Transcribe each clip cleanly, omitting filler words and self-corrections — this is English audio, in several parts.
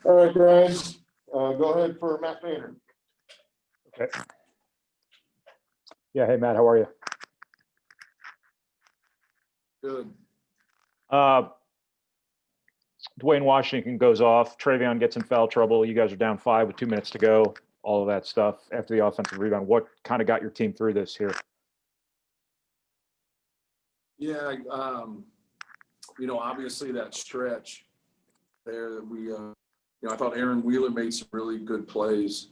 All right, Brian, go ahead for Matt Banner. Okay. Yeah. Hey, Matt, how are you? Good. Dwayne Washington goes off. Travion gets in foul trouble. You guys are down 5 with 2 minutes to go. All of that stuff after the offensive rebound. What kind of got your team through this here? Yeah, obviously that stretch there that we, I thought Aaron Wheeler made some really good plays,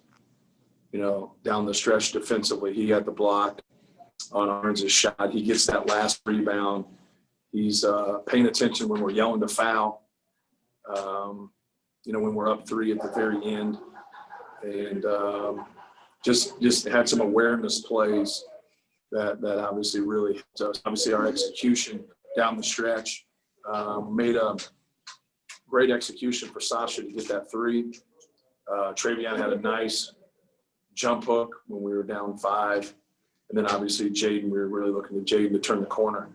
down the stretch defensively. He had the block on Arns' shot. He gets that last rebound. He's paying attention when we're yelling to foul, when we're up 3 at the very end. And just had some awareness plays that obviously really helped us. Obviously, our execution down the stretch made a great execution for Sasha to get that 3. Travion had a nice jump hook when we were down 5. And then obviously Jaden, we were really looking at Jaden to turn the corner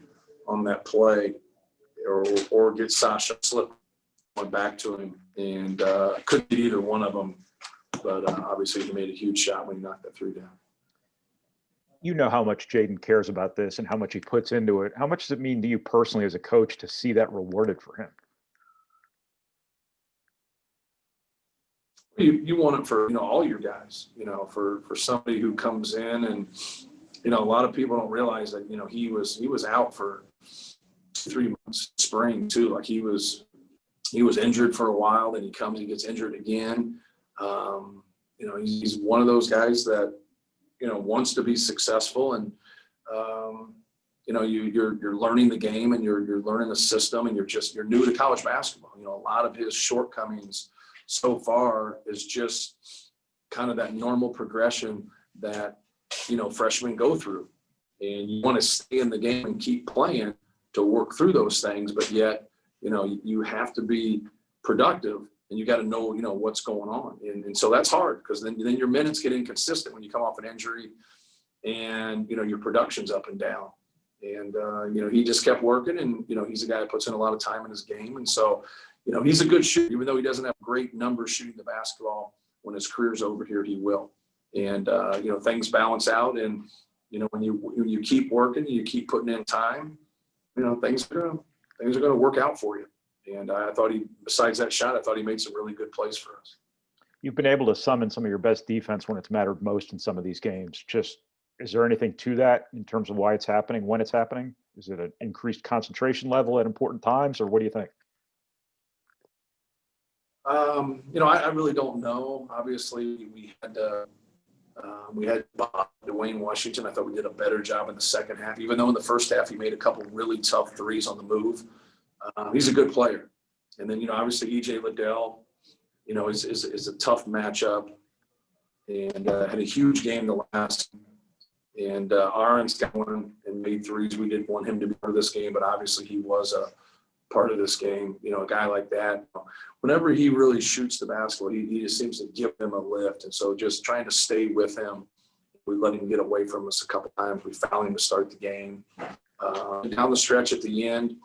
on that play or get Sasha slip one back to him. And couldn't get either one of them. But obviously he made a huge shot when he knocked that 3 down. You know how much Jaden cares about this and how much he puts into it. How much does it mean to you personally as a coach to see that rewarded for him? You want it for, all your guys, for somebody who comes in and, a lot of people don't realize that, he was out for 3 months spring too. Like he was injured for a while, then he gets injured again. He's one of those guys that, wants to be successful and, you're learning the game and you're learning the system and you're new to college basketball. A lot of his shortcomings so far is just kind of that normal progression that, freshmen go through, and you want to stay in the game and keep playing to work through those things. But yet, you have to be productive and you got to know, what's going on. And so that's hard because then your minutes get inconsistent when you come off an injury and, your production's up and down. And, he just kept working and, he's a guy that puts in a lot of time in his game. And so, he's a good shooter, even though he doesn't have great numbers shooting the basketball. When his career's over here, he will. And, things balance out. And, when you keep working, you keep putting in time, things are going to work out for you. And I thought besides that shot, I thought he made some really good plays for us. You've been able to summon some of your best defense when it's mattered most in some of these games. Is there anything to that in terms of why it's happening, when it's happening? Is it an increased concentration level at important times, or what do you think? I really don't know. Obviously, we had Dwayne Washington. I thought we did a better job in the second half, even though in the first half he made a couple really tough threes on the move. He's a good player. And then, obviously E.J. Liddell, is a tough matchup and had a huge game the last. And Aaron's got one and made threes. We didn't want him to be part of this game, but obviously he was a part of this game. A guy like that, whenever he really shoots the basketball, he just seems to give them a lift. And so just trying to stay with him, we let him get away from us a couple times. We fouled him to start the game. Down the stretch at the end,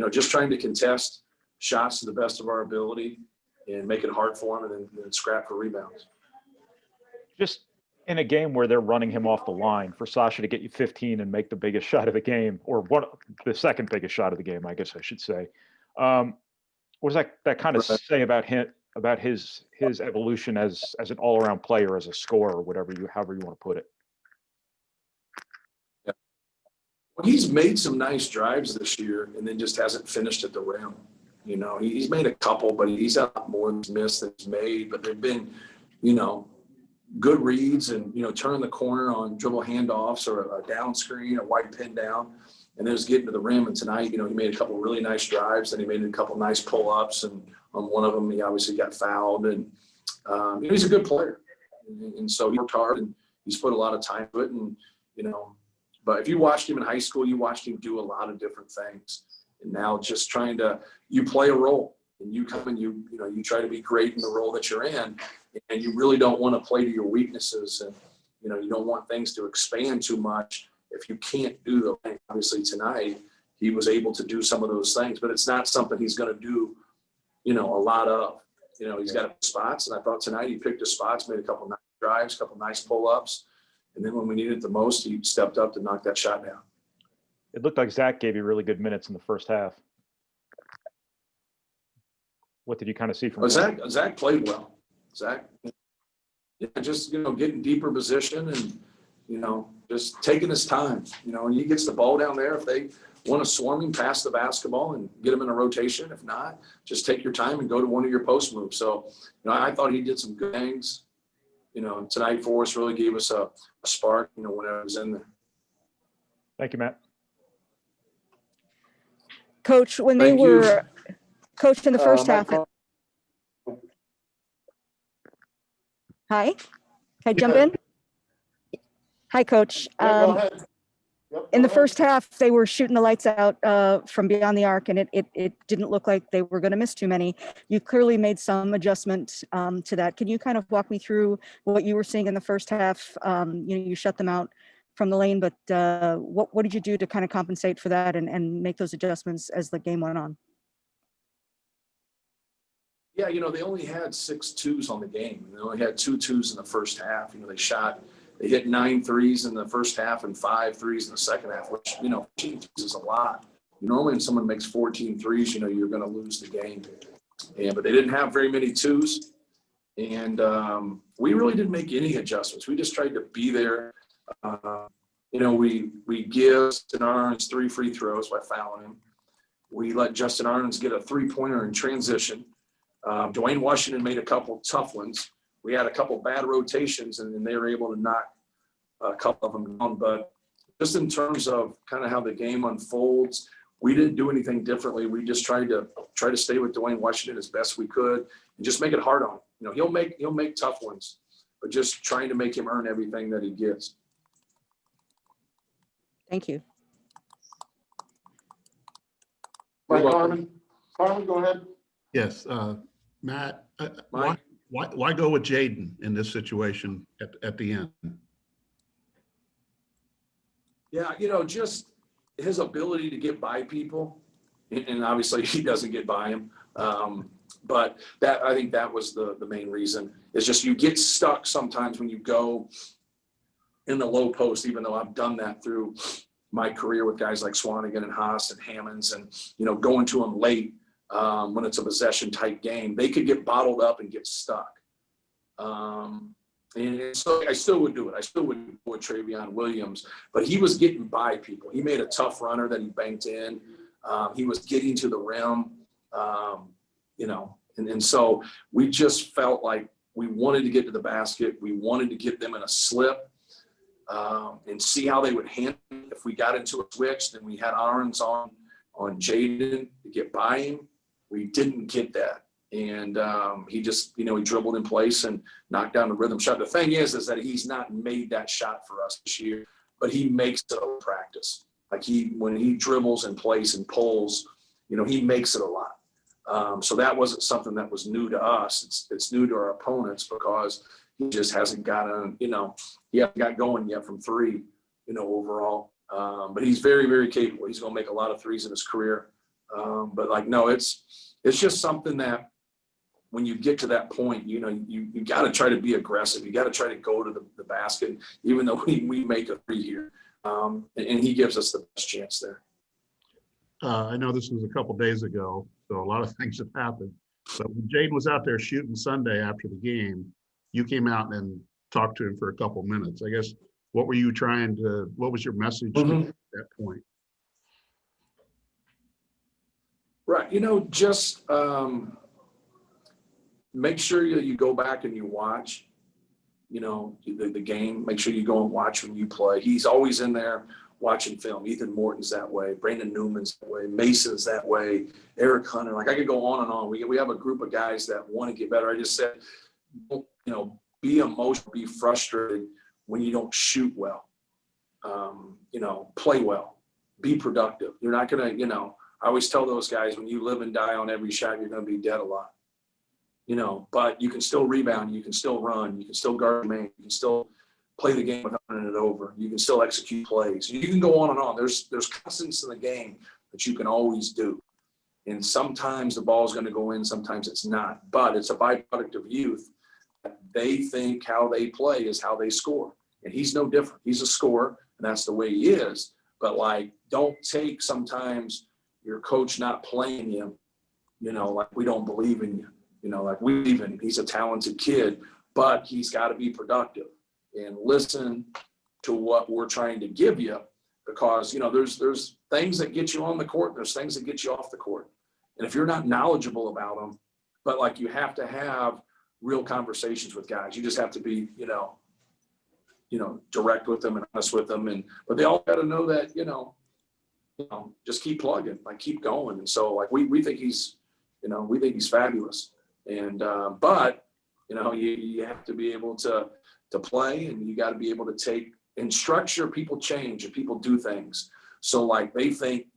just trying to contest shots to the best of our ability and make it hard for him and then scrap for rebounds. Just in a game where they're running him off the line, for Sasha to get you 15 and make the biggest shot of the game, or the second biggest shot of the game, I guess I should say. What does that kind of say about him, about his evolution as an all-around player, as a scorer, or however you want to put it? Yeah. Well, he's made some nice drives this year and then just hasn't finished at the rim. He's made a couple, but he's had a lot more missed than he's made. But they've been, good reads and, turning the corner on dribble handoffs or a down screen, a wide pin down, and then just getting to the rim. And tonight, he made a couple of really nice drives, and he made a couple of nice pull-ups, and on one of them, he obviously got fouled. And he's a good player. And so he worked hard, and he's put a lot of time to it. And, but if you watched him in high school, you watched him do a lot of different things. And now just you play a role, and you come and you try to be great in the role that you're in. And you really don't want to play to your weaknesses, and you don't want things to expand too much if you can't do the thing. Obviously tonight he was able to do some of those things, but it's not something he's going to do, a lot of. he's got spots, and I thought tonight he picked his spots, made a couple nice drives, a couple nice pull-ups. And then when we needed it the most, he stepped up to knock that shot down. It looked like Zach gave you really good minutes in the first half. What did you kind of see from him? Zach played well. Zach, just, getting deeper position and, just taking his time, and he gets the ball down there. If they want to swarm him, pass the basketball and get him in a rotation. If not, just take your time and go to one of your post moves. So, I thought he did some good things. Tonight for us really gave us a spark, when I was in there. Thank you, Matt. Coach, when they were coached in the first half. Hi, can I jump in? Hi, Coach. Go ahead. Yep, In go the ahead. first half, they were shooting the lights out from beyond the arc, and it didn't look like they were going to miss too many. You clearly made some adjustment to that. Can you kind of walk me through what you were seeing in the first half? You shut them out from the lane, but what did you do to kind of compensate for that and make those adjustments as the game went on? Yeah, they only had 6 twos on the game. They only had 2 twos in the first half. They hit 9 threes in the first half and 5 threes in the second half, which, 14 threes is a lot. Normally when someone makes 14 threes, you're going to lose the game. But they didn't have very many twos. And we really didn't make any adjustments. We just tried to be there. We give Justin Arns 3 free throws by fouling him. We let Justin Arns get a 3-pointer in transition. Dwayne Washington made a couple tough ones. We had a couple bad rotations, and then they were able to knock a couple of them down. But just in terms of kind of how the game unfolds, we didn't do anything differently. We just tried to stay with Dwayne Washington as best we could and just make it hard on him. He'll make tough ones, but just trying to make him earn everything that he gets. Thank you. Mike Carmen, go ahead. Yes, Matt, Mike? why go with Jaden in this situation at the end? Yeah, just his ability to get by people, and obviously he doesn't get by him. But I think that was the main reason. It's just you get stuck sometimes when you go in the low post, even though I've done that through my career with guys like Swanigan and Haas and Hammonds and, going to them late when it's a possession type game, they could get bottled up and get stuck. And so I still would do it. I still would go with Travion Williams, but he was getting by people. He made a tough runner that he banked in. He was getting to the rim, and so we just felt like we wanted to get to the basket. We wanted to get them in a slip and see how they would handle it. If we got into a switch, then we had Arns on Jaden to get by him. We didn't get that. And he just, he dribbled in place and knocked down the rhythm shot. The thing is that he's not made that shot for us this year, but he makes it a practice. Like when he dribbles in place and pulls, he makes it a lot. So that wasn't something that was new to us. It's new to our opponents because he just hasn't gotten, he hasn't got going yet from 3, overall. But he's very, very capable. He's going to make a lot of threes in his career. But no, it's just something that when you get to that point, you got to try to be aggressive. You got to try to go to the basket, even though we make a 3 here. And he gives us the best chance there. I know this was a couple days ago, so a lot of things have happened. But when Jaden was out there shooting Sunday after the game, you came out and talked to him for a couple minutes. I guess, what was your message at that point? Right. Just make sure you go back and you watch, the game. Make sure you go and watch when you play. He's always in there watching film. Ethan Morton's that way. Brandon Newman's that way. Mason's that way. Eric Hunter. I could go on and on. We have a group of guys that want to get better. I just said, be emotional, be frustrated when you don't shoot well. Play well. Be productive. You're not going to, I always tell those guys, when you live and die on every shot, you're going to be dead a lot. But you can still rebound, you can still run, you can still guard man, you can still play the game without turning it over. You can still execute plays. You can go on and on. There's constants in the game that you can always do. And sometimes the ball is going to go in, sometimes it's not, but it's a byproduct of youth. They think how they play is how they score. And he's no different. He's a scorer, and that's the way he is. But like, don't take sometimes your coach not playing him, like we don't believe in you, like we believe in him. He's a talented kid, but he's got to be productive and listen to what we're trying to give you, because, there's things that get you on the court. There's things that get you off the court. And if you're not knowledgeable about them, but like, you have to have real conversations with guys. You just have to be, direct with them and honest with them. But they all got to know that, just keep plugging, like keep going. And so like, we think he's fabulous. And, but, you have to be able to play, and you got to be able to take and structure. People change and people do things. So like, they think,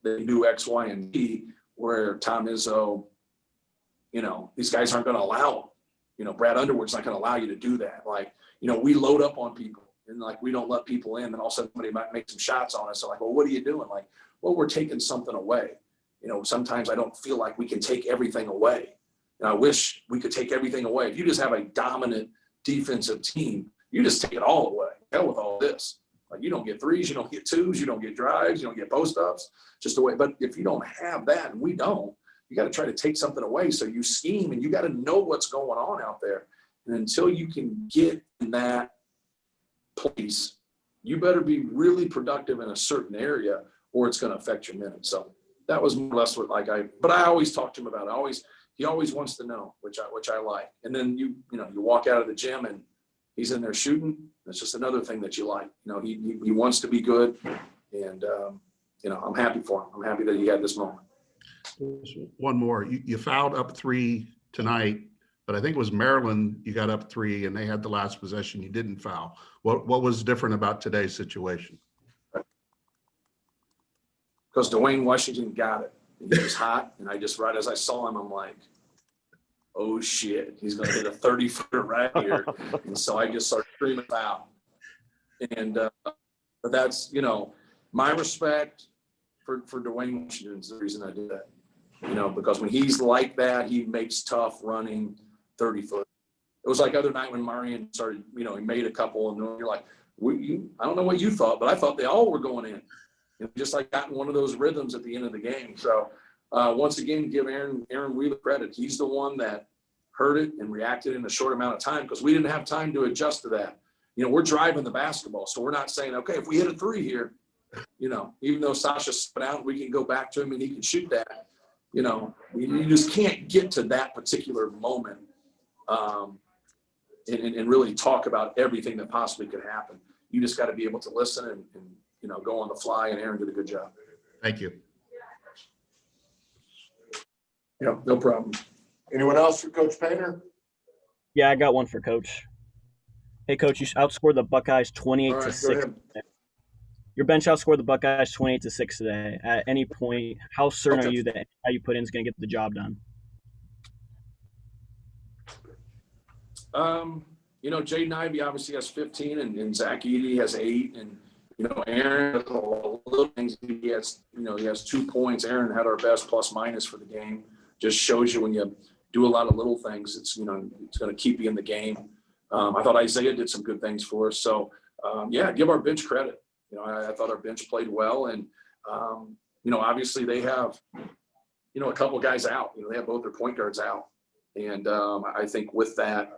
they do X, Y, and Z, where Tom Izzo, these guys aren't going to allow them. Brad Underwood's not going to allow you to do that. Like, we load up on people, and like, we don't let people in. Then all of a sudden somebody might make some shots on us. So like, well, what are you doing? Like, well, we're taking something away. Sometimes I don't feel like we can take everything away. And I wish we could take everything away. If you just have a dominant defensive team, you just take it all away. Hell with all this. Like, you don't get threes, you don't get twos, you don't get drives, you don't get post-ups, just the way. But if you don't have that, and we don't, you got to try to take something away. So you scheme, and you got to know what's going on out there. And until you can get in that place, you better be really productive in a certain area, or it's going to affect your minutes. So that was more or less what but I always talk to him about it. He always wants to know, which I like. And then you walk out of the gym and he's in there shooting. That's just another thing that you like. He wants to be good, and I'm happy for him. I'm happy that he had this moment. One more. You fouled up 3 tonight, but I think it was Maryland. You got up 3, and they had the last possession. You didn't foul. What was different about today's situation? Because Dwayne Washington got it. He was hot, and right as I saw him, I'm like, oh shit, he's going to hit a 30-footer right here. And so I just started screaming foul. And but that's, my respect for Dwayne Washington is the reason I did that. Because when he's like that, he makes tough running 30-foot. It was like other night when Marion started, he made a couple, and you're like, I don't know what you thought, but I thought they all were going in. Just like got in one of those rhythms at the end of the game. So once again, give Aaron Wheeler credit. He's the one that heard it and reacted in a short amount of time, because we didn't have time to adjust to that. We're driving the basketball. So we're not saying, okay, if we hit a 3 here, even though Sasha spit out, we can go back to him and he can shoot that. You just can't get to that particular moment and really talk about everything that possibly could happen. You just got to be able to listen and go on the fly, and Aaron did a good job. Thank you. Yeah, no problem. Anyone else for Coach Painter? Yeah, I got one for Coach. Hey, Coach, you outscored the Buckeyes 28 All right, to go 6. ahead. Your bench outscored the Buckeyes 28 to 6 today. At any point, how certain Okay. are you that how you put in is going to get the job done? Jaden Ivey obviously has 15, and Zach Edey has 8, and Aaron has a little things. He has 2 points. Aaron had our best plus minus for the game. Just shows you when you do a lot of little things, it's it's going to keep you in the game. I thought Isaiah did some good things for us. So give our bench credit. I thought our bench played well, and obviously they have a couple guys out. They have both their point guards out, and I think with that,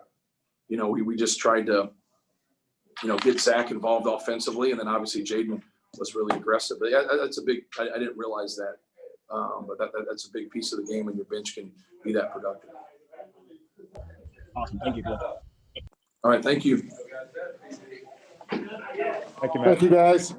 we just tried to get Zach involved offensively, and then obviously Jaden was really aggressive. But that's a big. I didn't realize that, but that's a big piece of the game when your bench can be that productive. Awesome. Thank you, Coach. All right, thank you. Thank you, Matt. Thank you, guys.